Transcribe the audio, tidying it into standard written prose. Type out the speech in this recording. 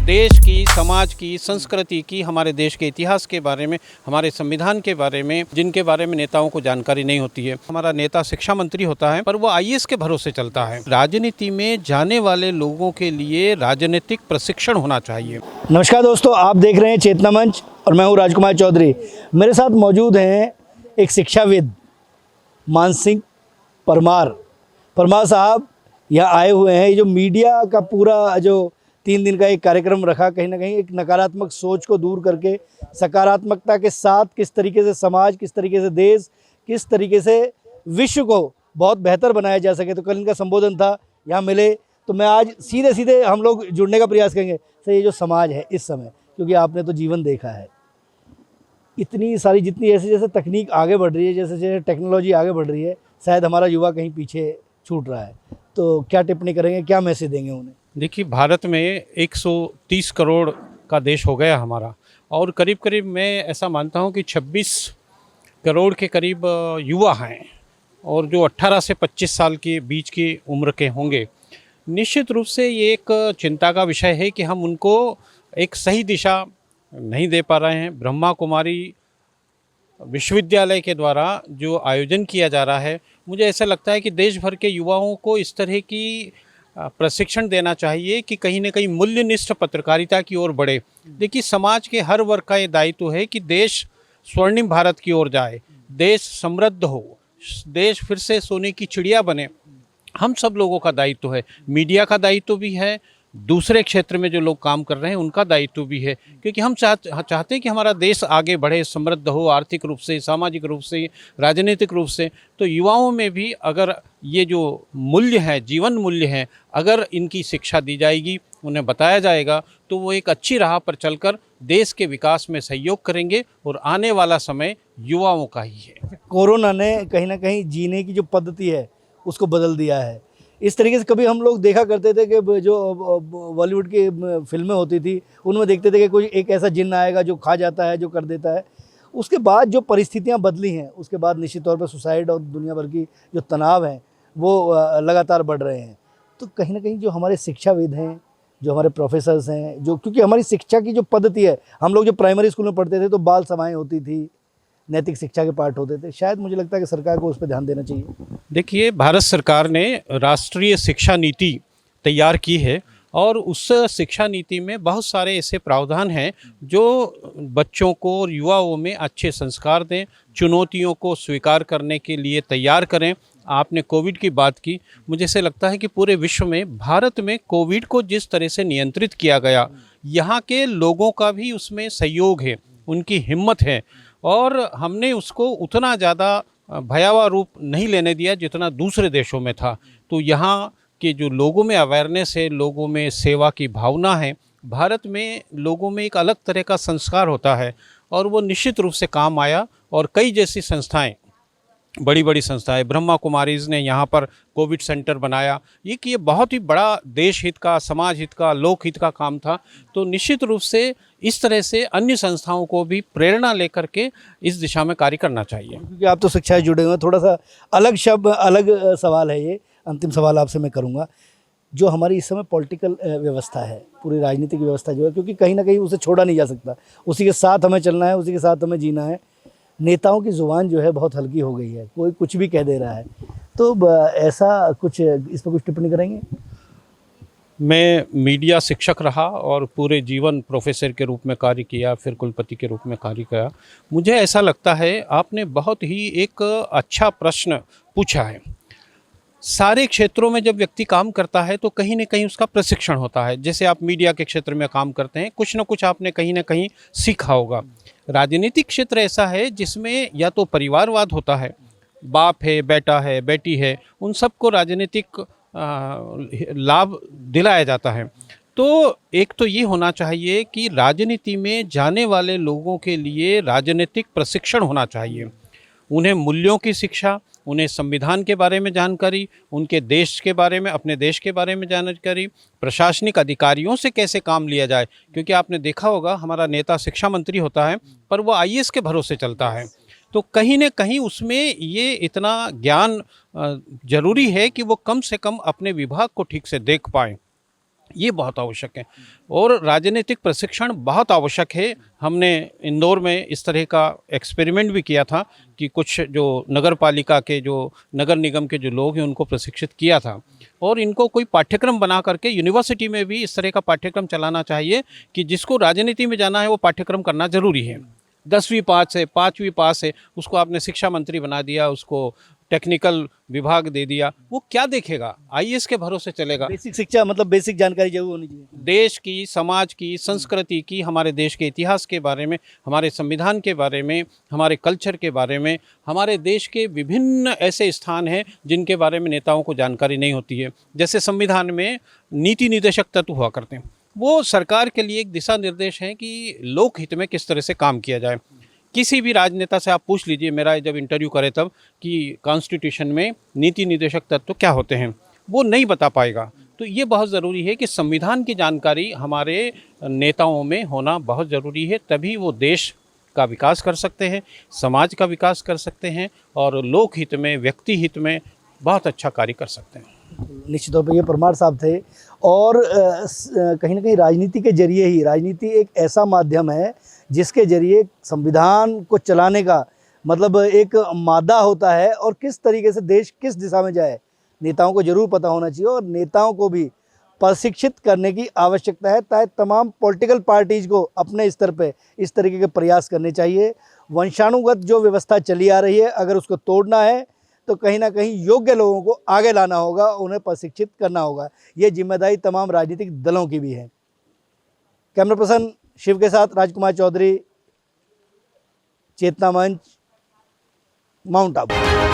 देश की, समाज की, संस्कृति की, हमारे देश के इतिहास के बारे में, हमारे संविधान के बारे में, जिनके बारे में नेताओं को जानकारी नहीं होती है। हमारा नेता शिक्षा मंत्री होता है, पर वो आईएएस के भरोसे चलता है। राजनीति में जाने वाले लोगों के लिए राजनीतिक प्रशिक्षण होना चाहिए। नमस्कार दोस्तों, आप देख रहे हैं चेतना मंच और मैं हूं राजकुमार चौधरी। मेरे साथ मौजूद हैं एक शिक्षाविद मानसिंह परमार साहब यहाँ आए हुए हैं। ये जो मीडिया का पूरा जो 3 दिन का एक कार्यक्रम रखा, कहीं ना कहीं एक नकारात्मक सोच को दूर करके सकारात्मकता के साथ किस तरीके से समाज, किस तरीके से देश, किस तरीके से विश्व को बहुत बेहतर बनाया जा सके। तो कल इनका संबोधन था, यहाँ मिले, तो मैं आज सीधे हम लोग जुड़ने का प्रयास करेंगे। सर, ये जो समाज है इस समय, क्योंकि आपने तो जीवन देखा है, इतनी सारी जितनी जैसे तकनीक आगे बढ़ रही है, जैसे टेक्नोलॉजी आगे बढ़ रही है, शायद हमारा युवा कहीं पीछे छूट रहा है। तो क्या टिप्पणी करेंगे, क्या मैसेज देंगे उन्हें? देखिए, भारत में 130 करोड़ का देश हो गया हमारा, और करीब करीब मैं ऐसा मानता हूँ कि 26 करोड़ के करीब युवा हैं, और जो 18 से 25 साल के बीच की उम्र के होंगे। निश्चित रूप से ये एक चिंता का विषय है कि हम उनको एक सही दिशा नहीं दे पा रहे हैं। ब्रह्मा कुमारी विश्वविद्यालय के द्वारा जो आयोजन किया जा रहा है, मुझे ऐसा लगता है कि देश भर के युवाओं को इस तरह की प्रशिक्षण देना चाहिए कि कहीं न कहीं मूल्यनिष्ठ पत्रकारिता की ओर बढ़े। देखिए, समाज के हर वर्ग का ये दायित्व है कि देश स्वर्णिम भारत की ओर जाए, देश समृद्ध हो, देश फिर से सोने की चिड़िया बने। हम सब लोगों का दायित्व है, मीडिया का दायित्व भी है, दूसरे क्षेत्र में जो लोग काम कर रहे हैं उनका दायित्व भी है, क्योंकि हम चाहते हैं कि हमारा देश आगे बढ़े, समृद्ध हो, आर्थिक रूप से, सामाजिक रूप से, राजनीतिक रूप से। तो युवाओं में भी अगर ये जो मूल्य है, जीवन मूल्य है, अगर इनकी शिक्षा दी जाएगी, उन्हें बताया जाएगा, तो वो एक अच्छी राह पर चलकर देश के विकास में सहयोग करेंगे, और आने वाला समय युवाओं का ही है। कोरोना ने कहीं ना कहीं जीने की जो पद्धति है उसको बदल दिया है। इस तरीके से कभी हम लोग देखा करते थे कि जो बॉलीवुड की फिल्में होती थी, उनमें देखते थे कि कोई एक ऐसा जिन्न आएगा जो खा जाता है, जो कर देता है। उसके बाद जो परिस्थितियां बदली हैं, उसके बाद निश्चित तौर पर सुसाइड और दुनिया भर की जो तनाव हैं वो लगातार बढ़ रहे हैं। तो कहीं ना कहीं जो हमारे शिक्षाविद हैं, जो हमारे प्रोफेसर्स हैं, जो क्योंकि हमारी शिक्षा की जो पद्धति है, हम लोग जो प्राइमरी स्कूल में पढ़ते थे तो बाल सभाएँ होती थी, नैतिक शिक्षा के पाठ होते थे। शायद मुझे लगता है कि सरकार को उस पर ध्यान देना चाहिए। देखिए, भारत सरकार ने राष्ट्रीय शिक्षा नीति तैयार की है, और उस शिक्षा नीति में बहुत सारे ऐसे प्रावधान हैं जो बच्चों को और युवाओं में अच्छे संस्कार दें, चुनौतियों को स्वीकार करने के लिए तैयार करें। आपने कोविड की बात की, मुझे ऐसे लगता है कि पूरे विश्व में, भारत में कोविड को जिस तरह से नियंत्रित किया गया, यहाँ के लोगों का भी उसमें सहयोग है, उनकी हिम्मत है, और हमने उसको उतना ज़्यादा भयावह रूप नहीं लेने दिया जितना दूसरे देशों में था। तो यहाँ के जो लोगों में अवेयरनेस है, लोगों में सेवा की भावना है, भारत में लोगों में एक अलग तरह का संस्कार होता है, और वो निश्चित रूप से काम आया। और कई जैसी संस्थाएं, बड़ी बड़ी संस्थाएं, ब्रह्मा कुमारीज़ ने यहाँ पर कोविड सेंटर बनाया। ये बहुत ही बड़ा देश हित का, समाज हित का, लोक हित का काम था। तो निश्चित रूप से इस तरह से अन्य संस्थाओं को भी प्रेरणा लेकर के इस दिशा में कार्य करना चाहिए। क्योंकि आप तो शिक्षा से जुड़े हुए हैं, थोड़ा सा अलग सवाल है ये, अंतिम सवाल आपसे मैं करूँगा। जो हमारी इस समय पॉलिटिकल व्यवस्था है, पूरी राजनीतिक व्यवस्था जो है, क्योंकि कहीं ना कहीं उसे छोड़ा नहीं जा सकता, उसी के साथ हमें चलना है, उसी के साथ हमें जीना है। नेताओं की ज़ुबान जो है बहुत हल्की हो गई है, कोई कुछ भी कह दे रहा है। तो ऐसा कुछ इस पर कुछ टिप्पणी करेंगे? मैं मीडिया शिक्षक रहा और पूरे जीवन प्रोफेसर के रूप में कार्य किया, फिर कुलपति के रूप में कार्य किया। मुझे ऐसा लगता है, आपने बहुत ही एक अच्छा प्रश्न पूछा है। सारे क्षेत्रों में जब व्यक्ति काम करता है तो कहीं न कहीं उसका प्रशिक्षण होता है। जैसे आप मीडिया के क्षेत्र में काम करते हैं, कुछ न कुछ आपने कहीं न कहीं सीखा होगा। राजनीतिक क्षेत्र ऐसा है जिसमें या तो परिवारवाद होता है, बाप है, बेटा है, बेटी है, उन सबको राजनीतिक लाभ दिलाया जाता है। तो एक तो ये होना चाहिए कि राजनीति में जाने वाले लोगों के लिए राजनीतिक प्रशिक्षण होना चाहिए। उन्हें मूल्यों की शिक्षा, उन्हें संविधान के बारे में जानकारी, उनके देश के बारे में, अपने देश के बारे में जानकारी, प्रशासनिक अधिकारियों से कैसे काम लिया जाए। क्योंकि आपने देखा होगा, हमारा नेता शिक्षा मंत्री होता है, पर वो आईएएस के भरोसे चलता है। तो कहीं न कहीं उसमें ये इतना ज्ञान ज़रूरी है कि वो कम से कम अपने विभाग को ठीक से देख पाएँ। ये बहुत आवश्यक है और राजनीतिक प्रशिक्षण बहुत आवश्यक है। हमने इंदौर में इस तरह का एक्सपेरिमेंट भी किया था कि कुछ जो नगर पालिका के जो नगर निगम के जो लोग हैं उनको प्रशिक्षित किया था और इनको कोई पाठ्यक्रम बना करके यूनिवर्सिटी में भी इस तरह का पाठ्यक्रम चलाना चाहिए कि जिसको राजनीति में जाना है वो पाठ्यक्रम करना ज़रूरी है। 10वीं पास है, 5वीं पास है, उसको आपने शिक्षा मंत्री बना दिया, उसको टेक्निकल विभाग दे दिया, वो क्या देखेगा? आईएएस के भरोसे चलेगा? बेसिक शिक्षा मतलब बेसिक जानकारी जरूर होनी चाहिए। देश की, समाज की, संस्कृति की, हमारे देश के इतिहास के बारे में, हमारे संविधान के बारे में, हमारे कल्चर के बारे में, हमारे देश के विभिन्न ऐसे स्थान हैं जिनके बारे में नेताओं को जानकारी नहीं होती है। जैसे संविधान में नीति निर्देशक तत्व हुआ करते हैं, वो सरकार के लिए एक दिशा निर्देश है कि लोकहित में किस तरह से काम किया जाए। किसी भी राजनेता से आप पूछ लीजिए, मेरा जब इंटरव्यू करे तब, कि कॉन्स्टिट्यूशन में नीति निर्देशक तत्व क्या होते हैं, वो नहीं बता पाएगा। तो ये बहुत ज़रूरी है कि संविधान की जानकारी हमारे नेताओं में होना बहुत ज़रूरी है, तभी वो देश का विकास कर सकते हैं, समाज का विकास कर सकते हैं और लोकहित में, व्यक्ति हित में बहुत अच्छा कार्य कर सकते हैं। निश्चित तौर पर ये परमार साहब थे और कहीं ना कहीं राजनीति के जरिए ही, राजनीति एक ऐसा माध्यम है जिसके जरिए संविधान को चलाने का मतलब एक मादा होता है और किस तरीके से देश किस दिशा में जाए नेताओं को जरूर पता होना चाहिए और नेताओं को भी प्रशिक्षित करने की आवश्यकता है ताकि तमाम पॉलिटिकल पार्टीज को अपने स्तर पे इस तरीके के प्रयास करने चाहिए। वंशानुगत जो व्यवस्था चली आ रही है, अगर उसको तोड़ना है तो कहीं ना कहीं योग्य लोगों को आगे लाना होगा, उन्हें प्रशिक्षित करना होगा। ये जिम्मेदारी तमाम राजनीतिक दलों की भी है। कैमरा पर्सन शिव के साथ राजकुमार चौधरी, चेतना मंच, माउंट आबू।